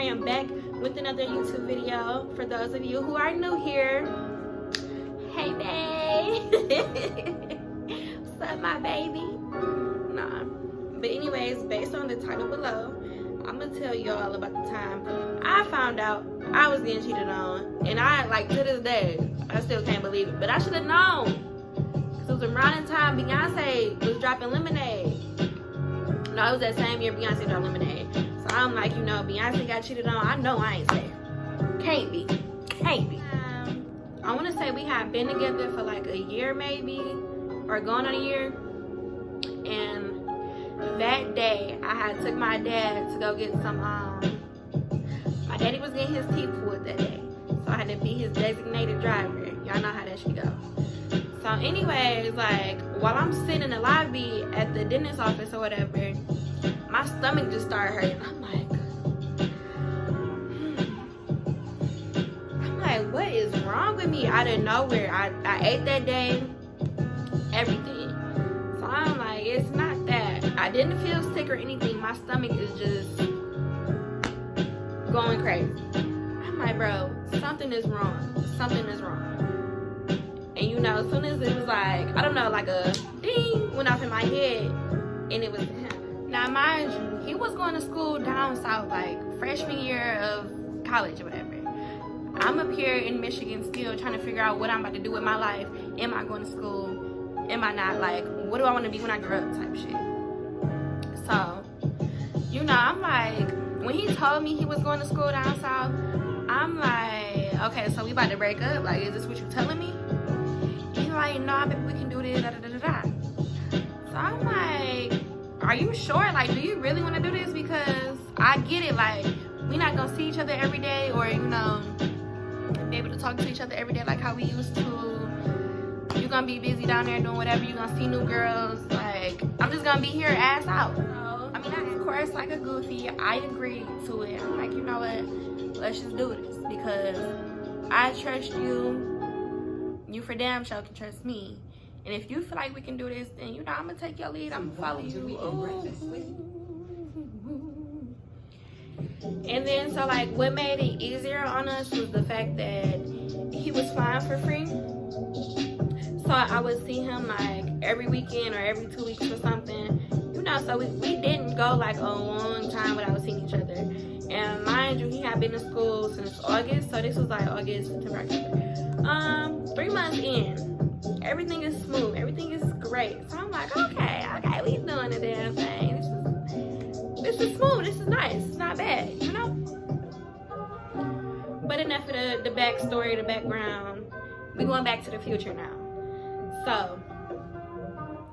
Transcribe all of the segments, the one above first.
am back with another YouTube video. For those of you who are new here, hey babe. What's up, my baby? Nah. But anyways, based on the title below, I'm gonna tell y'all about the time I found out I was getting cheated on. And I, like, to this day, I still can't believe it. But I should have known. Because it was around the time Beyonce was dropping Lemonade. No, it was that same year Beyonce dropped Lemonade. So I'm like, you know, Beyonce got cheated on. I know I ain't safe. Can't be. Can't be. I want to say we had been together for like a year maybe. Or going on a year. And that day, I had took my dad to go get some, my daddy was getting his teeth pulled that day. So I had to be his designated driver. Y'all know how that shit go. So anyways, like, while I'm sitting in the lobby at the dentist office or whatever, my stomach just started hurting. I'm like, what is wrong with me? Out of nowhere, I ate that day, everything. So I'm like, it's not that. I didn't feel sick or anything. My stomach is just going crazy. I'm like, bro, something is wrong. Something is wrong. And you know, as soon as it was like, I don't know, like a ding went off in my head, and it was him. Now, mind you, he was going to school down south, like freshman year of college or whatever. I'm up here in Michigan still trying to figure out what I'm about to do with my life. Am I going to school? Am I not? Like, what do I want to be when I grow up type shit. So, you know, I'm like, when he told me he was going to school down south, I'm like, okay, so we about to break up? Like, is this what you telling me? He's like, nah, baby, we can do this, da da da da da. So I'm like, are you sure? Like, do you really want to do this? Because I get it, like, we not gonna see each other every day, or, you know, be able to talk to each other every day like how we used to. You're gonna be busy down there doing whatever. You're gonna see new girls. Like, I'm just gonna be here ass out. So, I mean, of course, like a goofy, I agreed to it. I'm like, you know what? Let's just do this because I trust you. You for damn sure can trust me. And if you feel like we can do this, then, you know, I'm gonna take your lead. I'm gonna follow you. And then, so, like, what made it easier on us was the fact that he was flying for free. So I would see him like every weekend or every 2 weeks or something. You know, so we didn't go like a long time without seeing each other. And mind you, he had been in school since August. So this was like August, September, October. 3 months in. Everything is smooth. Everything is great. So I'm like, okay, we doing the damn thing. This is smooth. This is nice. It's not bad, you know? But enough of the backstory, the background. We going back to the future now. So,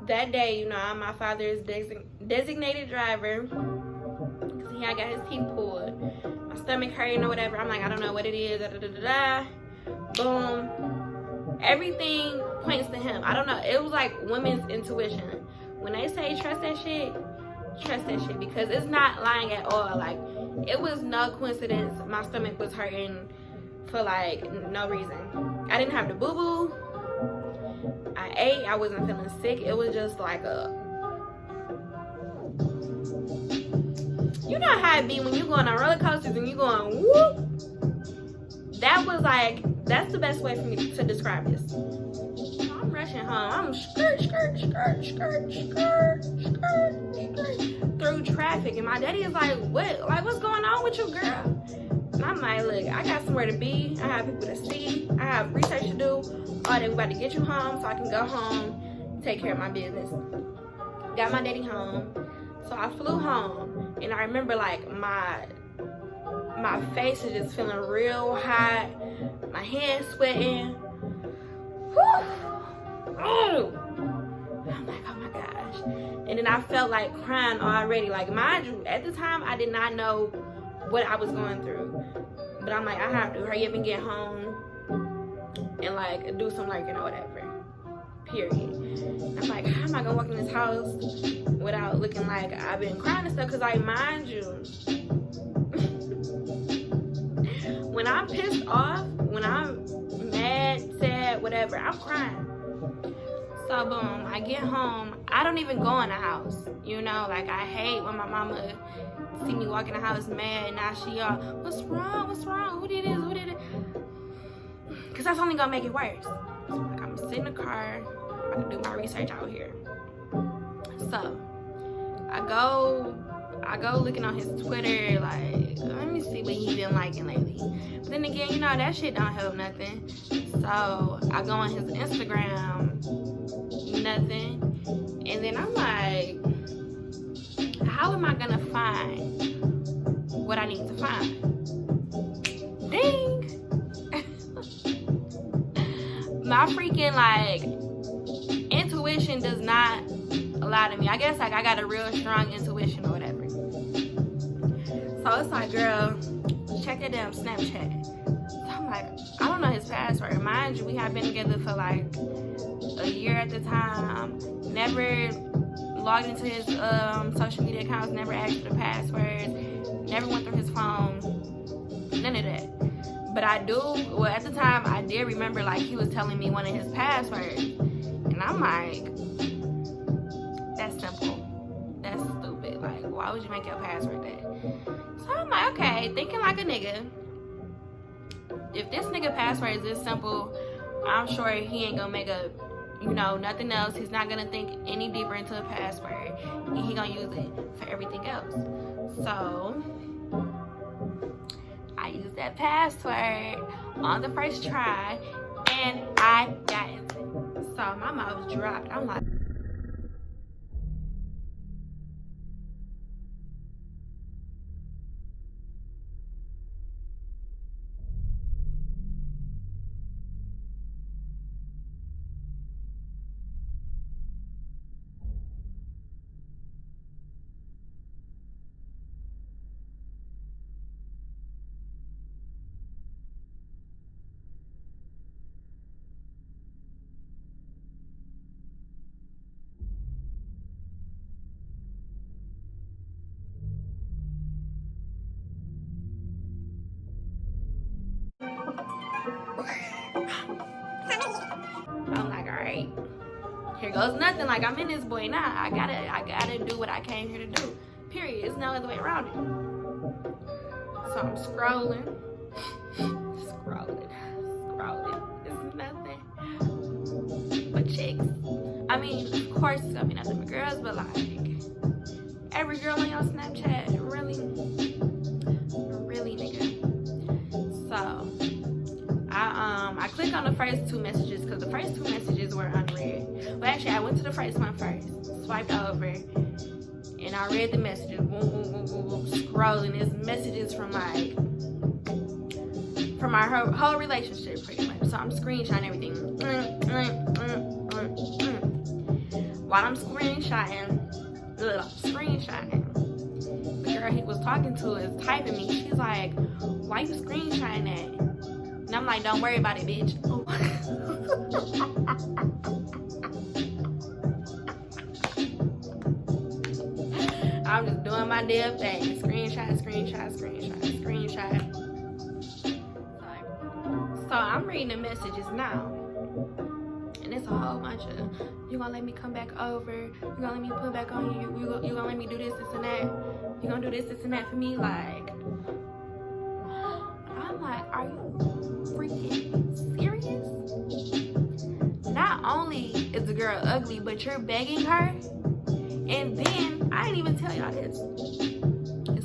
that day, you know, I'm my father's designated driver because he had got his teeth pulled. My stomach hurting or whatever. I'm like, I don't know what it is. Da, da, da, da, da. Boom. Everything points to him. I don't know. It was like women's intuition. When they say trust that shit because it's not lying at all. Like, it was no coincidence. My stomach was hurting for like no reason. I didn't have the boo-boo. I ate, I wasn't feeling sick. It was just like you know how it be when you going on roller coasters and you going whoop. That was like, that's the best way for me to describe this. I'm rushing home. I'm skirt through traffic, and my daddy is like, what? Like, what's going on with you, girl? And I'm like, look, I got somewhere to be. I have people to see. I have research to do. Oh, they about to get you home so I can go home, take care of my business. Got my daddy home. So I flew home. And I remember, like, my face is just feeling real hot. My hands sweating. Whew. Oh. I'm like, oh my gosh. And then I felt like crying already. Like, mind you, at the time, I did not know what I was going through. But I'm like, I have to hurry up and get home and like do some lurking or whatever. Period. I'm like, how am I gonna walk in this house without looking like I've been crying and stuff? Cause like, mind you, when I'm pissed off, when I'm mad, sad, whatever, I'm crying. So boom, I get home. I don't even go in the house. You know, like I hate when my mama see me walk in the house mad. Now she all, what's wrong? What's wrong? Who did this? Who did it? Cause that's only gonna make it worse. So like I'm gonna sit in the car. I'm gonna do my research out here. So I go looking on his Twitter, like, let me see what he been liking lately. But then again, you know, that shit don't help nothing. So I go on his Instagram, nothing. And then I'm like, how am I gonna find what I need to find? Ding! My freaking, like, intuition does not lie to me. I guess, like, I got a real strong intuition or whatever. So it's like, girl, check that damn Snapchat. So I'm like, I don't know his password. Mind you, we have been together for like a year at the time. Never logged into his social media accounts, never asked for the passwords, never went through his phone, none of that. But I do, well, at the time, I did remember, like, he was telling me one of his passwords. And I'm like, that's simple. That's stupid. Like, why would you make your password that? So I'm like, okay, thinking like a nigga. If this nigga password is this simple, I'm sure he ain't gonna make a, you know, nothing else. He's not gonna think any deeper into a password. And he gonna use it for everything else. So I used that password on the first try and I got it. So my mouth dropped. I'm like, all right, here goes nothing. Like, I'm in this boy now. I gotta do what I came here to do. Period. There's no other way around it. So I'm scrolling. It's nothing but chicks. I mean, of course it's gonna be nothing but girls, but like every girl on your Snapchat, really nigga. So I click on the first two messages because the first two messages were unread. Well, actually, I went to the first one first, swiped over, and I read the messages. Boom, boom, boom, boom, boom, scrolling. There's messages from like from our whole relationship, pretty much. So I'm screenshotting everything. While I'm screenshotting, the girl he was talking to is typing me. She's like, "Why you screenshotting that?" And I'm like, "Don't worry about it, bitch." I'm just doing my damn thing. Screenshot. So I'm reading the messages now. And it's a whole bunch of, you gonna let me come back over? You gonna let me put back on you? You gonna let me do this and that? You gonna do this and that for me? Like, I'm like, are you freaking serious? Not only is the girl ugly, but you're begging her? And then, I didn't even tell y'all this.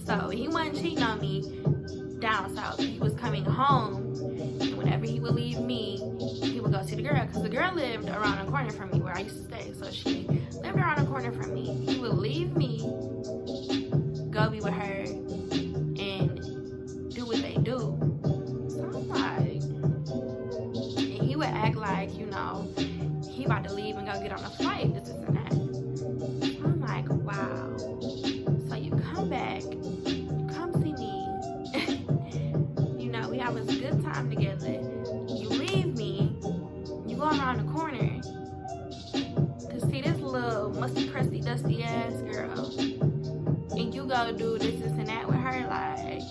So, he wasn't cheating on me down south. He was coming home, and whenever he would leave me, he would go see the girl, because the girl lived around the corner from me where I used to stay. So, she lived around the corner from me. He would leave me, go be with her, and do what they do. So, I'm like, and he would act like, you know, he about to leave and go get on a flight, this and that. I'm like, wow. So you come back, you come see me, you know, we have a good time together. You leave me, you go around the corner to see this little musty, crusty, dusty ass girl, and you go do this and that with her, like,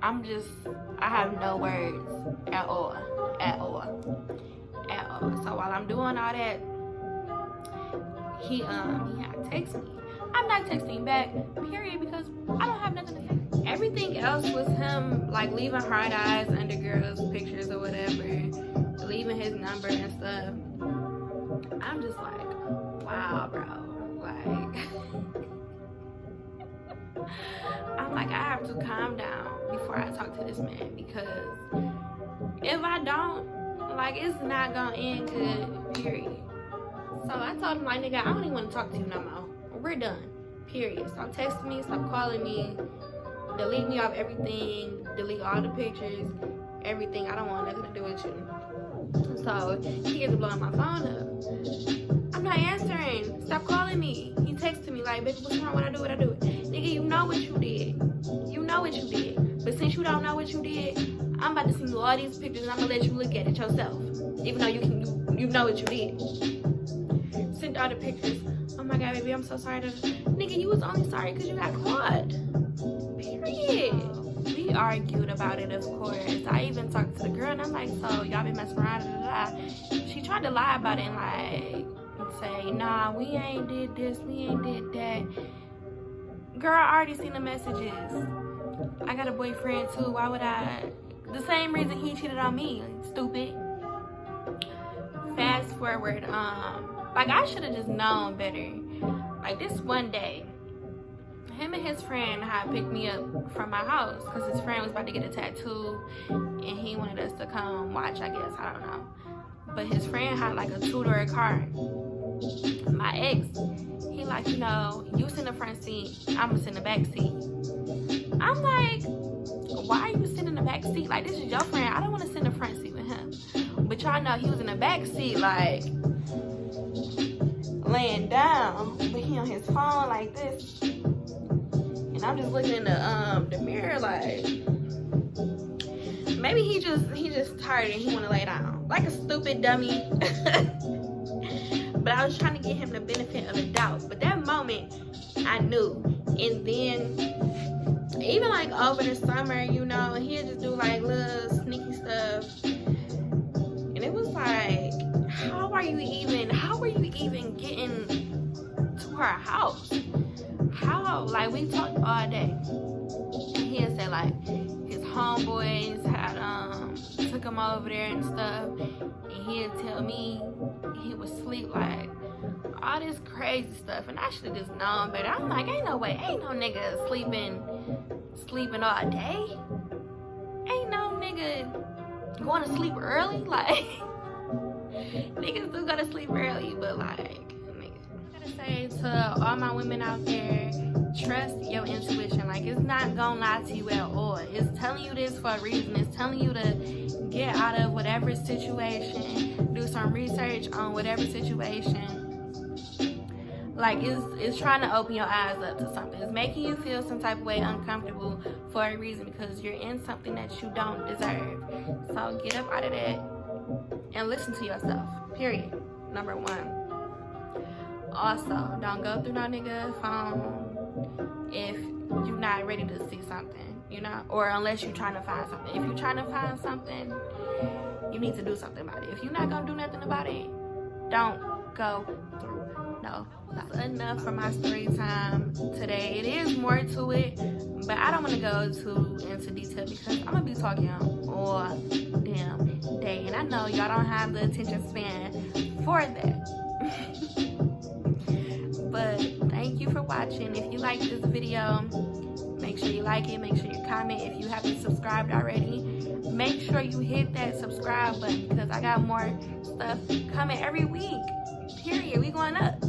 I have no words at all. So while I'm doing all that, he had texted me. I'm not texting back, period, because I don't have nothing to say. Everything else was him like leaving hard eyes under girls' pictures or whatever, leaving his number and stuff. I'm just like, wow, bro. Like, I'm like, I have to calm down before I talk to this man, because if I don't, like, it's not gonna end good, period. So I told him, like, nigga, I don't even want to talk to you no more. We're done, period. Stop texting me, stop calling me, delete me off everything, delete all the pictures, everything. I don't want nothing to do with you. So he gets blowing my phone up. I'm not answering. Stop calling me. He texted me like, baby, what's wrong? When I do it, I do it. Nigga, you know what you did. You know what you did. But since you don't know what you did, I'm about to send you all these pictures and I'm gonna let you look at it yourself. Even though you know what you did. Send all the pictures. Oh my God, baby, I'm so sorry. Nigga, you was only sorry because you got caught. Period. We argued about it, of course. I even talked to the girl and I'm like, so y'all been messing around, She tried to lie about it and like say, nah, we ain't did this, we ain't did that. Girl, I already seen the messages. I got a boyfriend too. Why would I? The same reason he cheated on me, stupid. Fast forward, like I should have just known better. Like this one day, him and his friend had picked me up from my house because his friend was about to get a tattoo and he wanted us to come watch, I guess, I don't know. But his friend had like a two-door car. My ex, he like, you know, you sit in the front seat, I'ma sit in the back seat. I'm like, why are you sitting in the back seat? Like, this is your friend. I don't want to sit in the front seat with him. But y'all know he was in the back seat, like, laying down. But he on his phone like this. And I'm just looking in the mirror like, maybe he just tired and he want to lay down. Like a stupid dummy. But I was trying to give him the benefit of the doubt. But that moment, I knew. And then, even like over the summer, you know, he'd just do like little sneaky stuff. And it was like, how are you even getting to her house? How? Like, we talked all day. He had said like his homeboys had took him over there and stuff, and he'd tell me he would sleep, like all this crazy stuff, and I should have just known better. I'm like, ain't no way, ain't no nigga sleeping all day. Ain't no nigga going to sleep early. Like, niggas do go to sleep early, but like, nigga, I gotta say to all my women out there, trust your intuition. Like, it's not gonna lie to you at all. It's telling you this for a reason. It's telling you to get out of whatever situation, do some research on whatever situation. Like, it's trying to open your eyes up to something. It's making you feel some type of way uncomfortable for a reason, because you're in something that you don't deserve. So get up out of that and listen to yourself, period. Number one. Also, don't go through no nigga phone if you're not ready to see something, you know, or unless you're trying to find something. If you're trying to find something, you need to do something about it. If you're not gonna do nothing about it, don't go through. No, that's enough for my story time today. It is more to it, but I don't want to go too into detail because I'm gonna be talking all damn day, and I know y'all don't have the attention span for that. But thank you for watching. If you like this video, make sure you like it, make sure you comment. If you haven't subscribed already, make sure you hit that subscribe button because I got more stuff coming every week. Period. We going up.